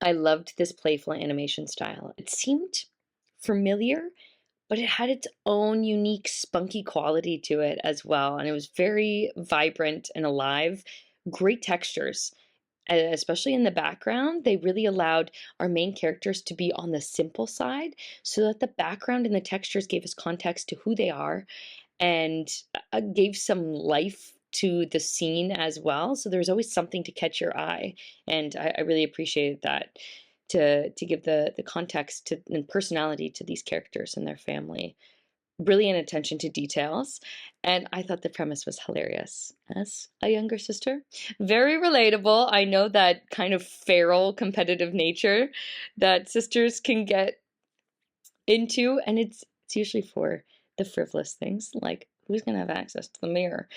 I loved this playful animation style. It seemed familiar, but it had its own unique spunky quality to it as well, and it was very vibrant and alive. Great textures, especially in the background. They really allowed our main characters to be on the simple side so that the background and the textures gave us context to who they are and gave some life to the scene as well. So there's always something to catch your eye, and I really appreciated that to give the context to and personality to these characters and their family. Brilliant attention to details, and I thought the premise was hilarious. As a younger sister, very relatable. I know that kind of feral competitive nature that sisters can get into, and it's usually for the frivolous things like who's going to have access to the mirror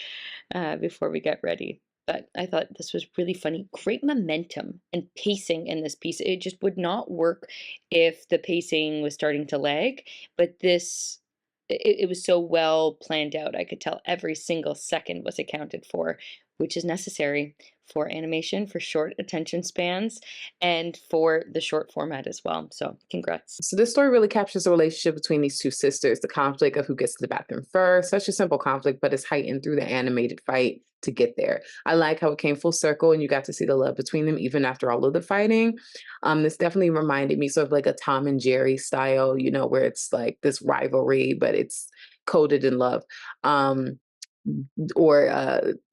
before we get ready. But I thought this was really funny. Great momentum and pacing in this piece. It just would not work if the pacing was starting to lag, but it was so well planned out. I could tell every single second was accounted for, which is necessary for animation, for short attention spans, and for the short format as well. So congrats. So this story really captures the relationship between these two sisters, the conflict of who gets to the bathroom first. Such a simple conflict, but it's heightened through the animated fight to get there. I like how it came full circle and you got to see the love between them even after all of the fighting. This definitely reminded me sort of like a Tom and Jerry style, where it's like this rivalry, but it's coded in love. Or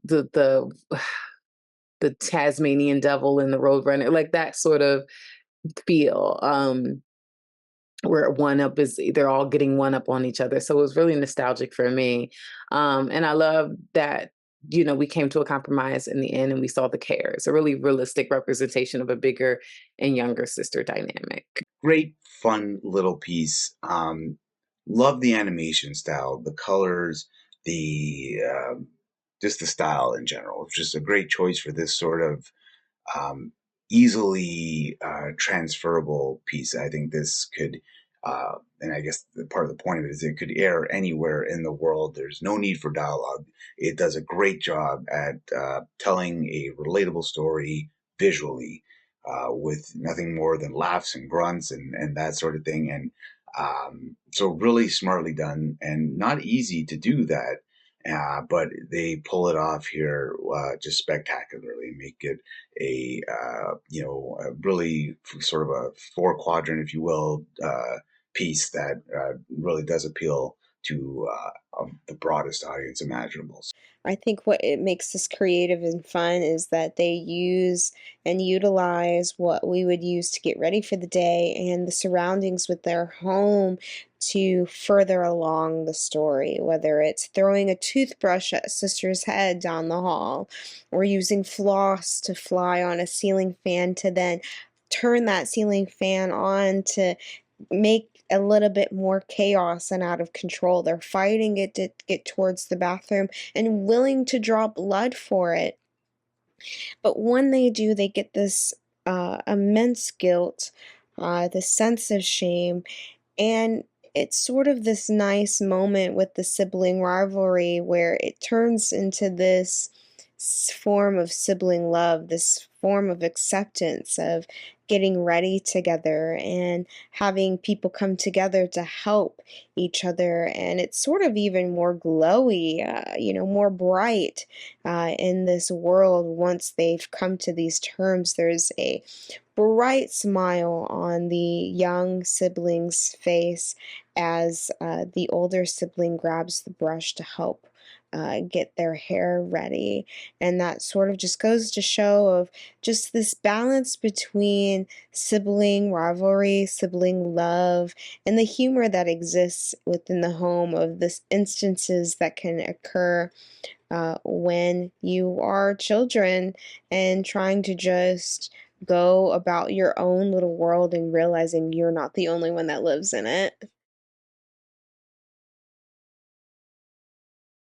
the the Tasmanian devil and the Roadrunner, like that sort of feel. Where one up is they're all getting one up on each other. So it was really nostalgic for me. And I love that, we came to a compromise in the end and we saw the care. It's a really realistic representation of a bigger and younger sister dynamic. Great, fun little piece. Love the animation style, the colors, the just the style in general. It's just a great choice for this sort of um, easily transferable piece. I think this could, and I guess part of the point of it is it could air anywhere in the world. There's no need for dialogue. It does a great job at telling a relatable story visually with nothing more than laughs and grunts and that sort of thing. And so really smartly done and not easy to do that. But they pull it off here just spectacularly, make it a really sort of a four quadrant, if you will, piece that really does appeal to the broadest audience imaginable. I think what it makes this creative and fun is that they use and utilize what we would use to get ready for the day and the surroundings with their home to further along the story, whether it's throwing a toothbrush at a sister's head down the hall or using floss to fly on a ceiling fan to then turn that ceiling fan on to make a little bit more chaos and out of control. They're fighting it to get towards the bathroom and willing to draw blood for it. But when they do, they get this immense guilt, the sense of shame, and it's sort of this nice moment with the sibling rivalry where it turns into this form of sibling love, this form of acceptance of getting ready together and having people come together to help each other. And it's sort of even more glowy, more bright in this world once they've come to these terms. There's a bright smile on the young sibling's face as the older sibling grabs the brush to help get their hair ready. And that sort of just goes to show of just this balance between sibling rivalry, sibling love, and the humor that exists within the home of this instances that can occur when you are children and trying to just go about your own little world and realizing you're not the only one that lives in it.